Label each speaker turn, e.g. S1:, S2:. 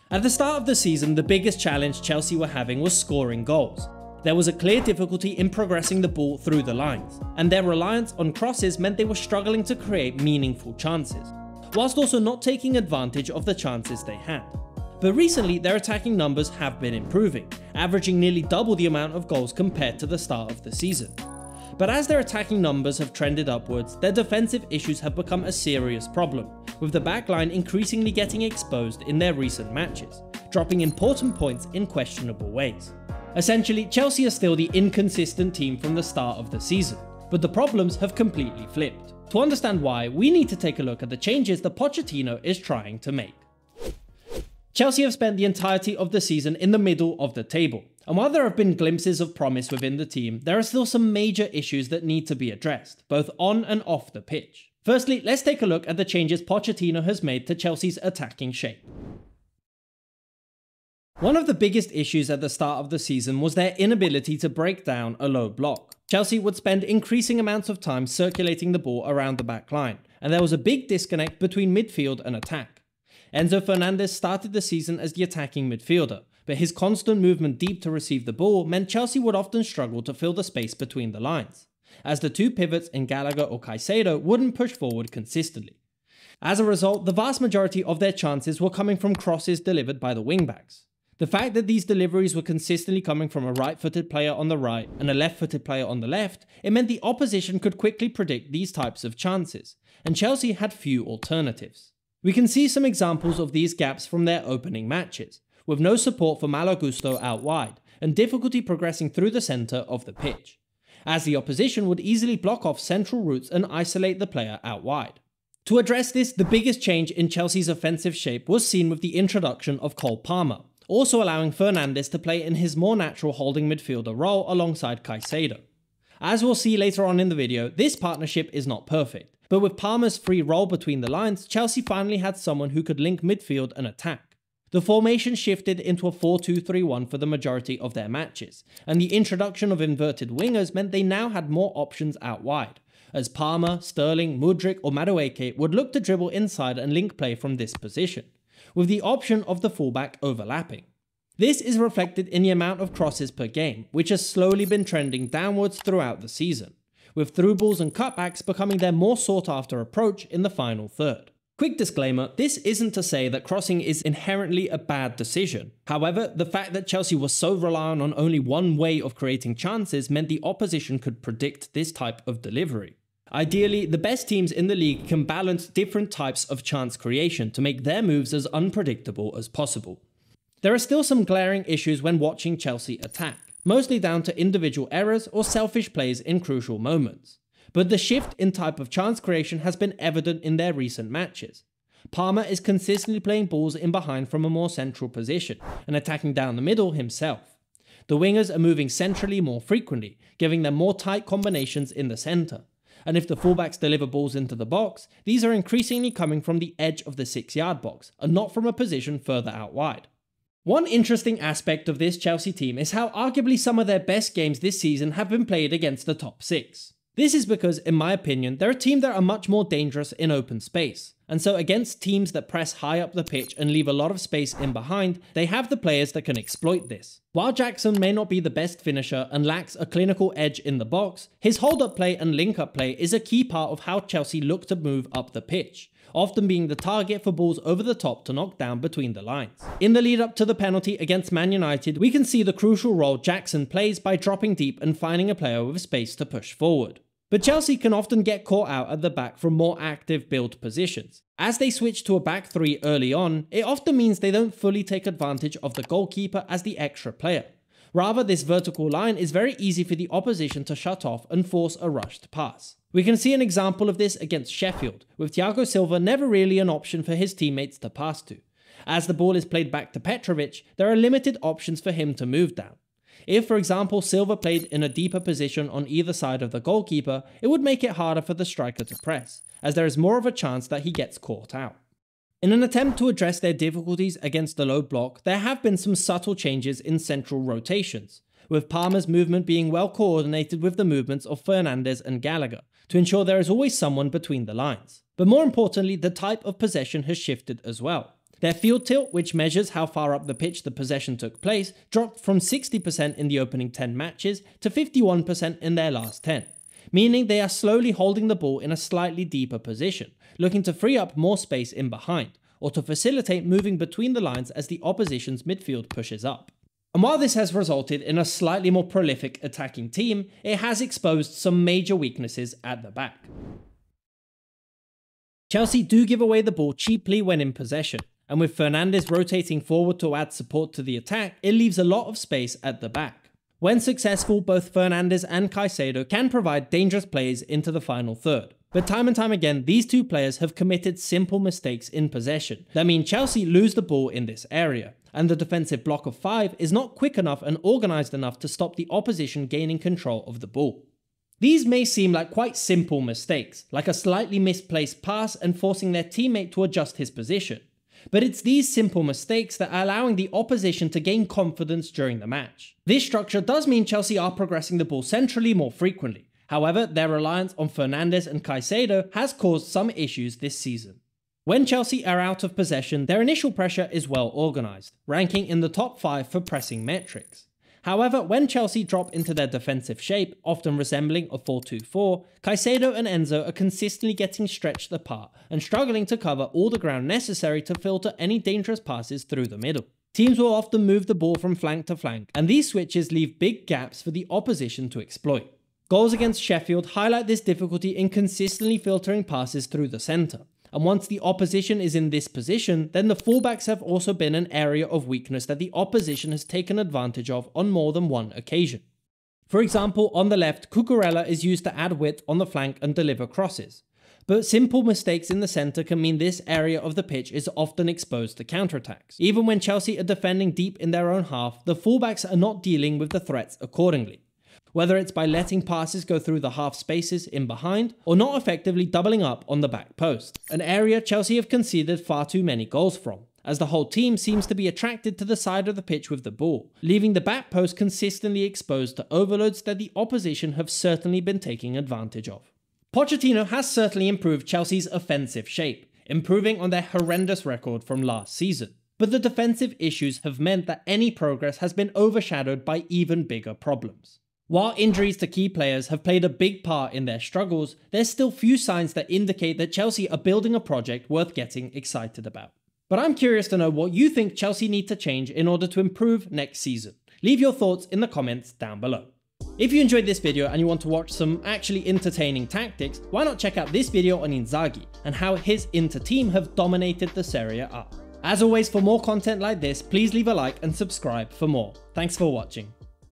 S1: At the start of the season, the biggest challenge Chelsea were having was scoring goals. There was a clear difficulty in progressing the ball through the lines, and their reliance on crosses meant they were struggling to create meaningful chances, whilst also not taking advantage of the chances they had. But recently, their attacking numbers have been improving, averaging nearly double the amount of goals compared to the start of the season. But as their attacking numbers have trended upwards, their defensive issues have become a serious problem, with the backline increasingly getting exposed in their recent matches, dropping important points in questionable ways. Essentially, Chelsea are still the inconsistent team from the start of the season, but the problems have completely flipped. To understand why, we need to take a look at the changes that Pochettino is trying to make. Chelsea have spent the entirety of the season in the middle of the table, and while there have been glimpses of promise within the team, there are still some major issues that need to be addressed, both on and off the pitch. Firstly, let's take a look at the changes Pochettino has made to Chelsea's attacking shape. One of the biggest issues at the start of the season was their inability to break down a low block. Chelsea would spend increasing amounts of time circulating the ball around the back line, and there was a big disconnect between midfield and attack. Enzo Fernandez started the season as the attacking midfielder, but his constant movement deep to receive the ball meant Chelsea would often struggle to fill the space between the lines, as the two pivots in Gallagher or Caicedo wouldn't push forward consistently. As a result, the vast majority of their chances were coming from crosses delivered by the wingbacks. The fact that these deliveries were consistently coming from a right-footed player on the right and a left-footed player on the left, it meant the opposition could quickly predict these types of chances, and Chelsea had few alternatives. We can see some examples of these gaps from their opening matches, with no support for Malo Gusto out wide, and difficulty progressing through the centre of the pitch, as the opposition would easily block off central routes and isolate the player out wide. To address this, the biggest change in Chelsea's offensive shape was seen with the introduction of Cole Palmer, also allowing Fernandes to play in his more natural holding midfielder role alongside Caicedo. As we'll see later on in the video, this partnership is not perfect, but with Palmer's free role between the lines, Chelsea finally had someone who could link midfield and attack. The formation shifted into a 4-2-3-1 for the majority of their matches, and the introduction of inverted wingers meant they now had more options out wide, as Palmer, Sterling, Mudryk or Madueke would look to dribble inside and link play from this position, with the option of the fullback overlapping. This is reflected in the amount of crosses per game, which has slowly been trending downwards throughout the season, with through balls and cutbacks becoming their more sought after approach in the final third. Quick disclaimer, this isn't to say that crossing is inherently a bad decision. However, the fact that Chelsea was so reliant on only one way of creating chances meant the opposition could predict this type of delivery. Ideally, the best teams in the league can balance different types of chance creation to make their moves as unpredictable as possible. There are still some glaring issues when watching Chelsea attack, mostly down to individual errors or selfish plays in crucial moments. But the shift in type of chance creation has been evident in their recent matches. Palmer is consistently playing balls in behind from a more central position and attacking down the middle himself. The wingers are moving centrally more frequently, giving them more tight combinations in the centre. And if the fullbacks deliver balls into the box, these are increasingly coming from the edge of the 6-yard box and not from a position further out wide. One interesting aspect of this Chelsea team is how arguably some of their best games this season have been played against the top 6. This is because, in my opinion, they're a team that are much more dangerous in open space, and so against teams that press high up the pitch and leave a lot of space in behind, they have the players that can exploit this. While Jackson may not be the best finisher and lacks a clinical edge in the box, his hold-up play and link-up play is a key part of how Chelsea look to move up the pitch, often being the target for balls over the top to knock down between the lines. In the lead up to the penalty against Man United, we can see the crucial role Jackson plays by dropping deep and finding a player with space to push forward. But Chelsea can often get caught out at the back from more active build positions. As they switch to a back three early on, it often means they don't fully take advantage of the goalkeeper as the extra player. Rather, this vertical line is very easy for the opposition to shut off and force a rushed pass. We can see an example of this against Sheffield, with Thiago Silva never really an option for his teammates to pass to. As the ball is played back to Petrovic, there are limited options for him to move down. If, for example, Silva played in a deeper position on either side of the goalkeeper, it would make it harder for the striker to press, as there is more of a chance that he gets caught out. In an attempt to address their difficulties against the low block, there have been some subtle changes in central rotations, with Palmer's movement being well coordinated with the movements of Fernandes and Gallagher, to ensure there is always someone between the lines. But more importantly, the type of possession has shifted as well, Their field tilt, which measures how far up the pitch the possession took place, dropped from 60% in the opening 10 matches to 51% in their last 10, meaning they are slowly holding the ball in a slightly deeper position, looking to free up more space in behind, or to facilitate moving between the lines as the opposition's midfield pushes up. And while this has resulted in a slightly more prolific attacking team, it has exposed some major weaknesses at the back. Chelsea do give away the ball cheaply when in possession, and with Fernandes rotating forward to add support to the attack, it leaves a lot of space at the back. When successful, both Fernandes and Caicedo can provide dangerous plays into the final third. But time and time again, these two players have committed simple mistakes in possession that mean Chelsea lose the ball in this area, and the defensive block of 5 is not quick enough and organised enough to stop the opposition gaining control of the ball. These may seem like quite simple mistakes, like a slightly misplaced pass and forcing their teammate to adjust his position. But it's these simple mistakes that are allowing the opposition to gain confidence during the match. This structure does mean Chelsea are progressing the ball centrally more frequently. However, their reliance on Fernandes and Caicedo has caused some issues this season. When Chelsea are out of possession, their initial pressure is well organised, ranking in the top 5 for pressing metrics. However, when Chelsea drop into their defensive shape, often resembling a 4-2-4, Caicedo and Enzo are consistently getting stretched apart and struggling to cover all the ground necessary to filter any dangerous passes through the middle. Teams will often move the ball from flank to flank, and these switches leave big gaps for the opposition to exploit. Goals against Sheffield highlight this difficulty in consistently filtering passes through the centre. And once the opposition is in this position, then the fullbacks have also been an area of weakness that the opposition has taken advantage of on more than one occasion. For example, on the left, Cucurella is used to add width on the flank and deliver crosses. But simple mistakes in the centre can mean this area of the pitch is often exposed to counterattacks. Even when Chelsea are defending deep in their own half, the fullbacks are not dealing with the threats accordingly. Whether it's by letting passes go through the half spaces in behind, or not effectively doubling up on the back post, an area Chelsea have conceded far too many goals from, as the whole team seems to be attracted to the side of the pitch with the ball, leaving the back post consistently exposed to overloads that the opposition have certainly been taking advantage of. Pochettino has certainly improved Chelsea's offensive shape, improving on their horrendous record from last season. But the defensive issues have meant that any progress has been overshadowed by even bigger problems. While injuries to key players have played a big part in their struggles, there's still few signs that indicate that Chelsea are building a project worth getting excited about. But I'm curious to know what you think Chelsea need to change in order to improve next season. Leave your thoughts in the comments down below. If you enjoyed this video and you want to watch some actually entertaining tactics, why not check out this video on Inzaghi and how his Inter team have dominated the Serie A. As always, for more content like this, please leave a like and subscribe for more. Thanks for watching.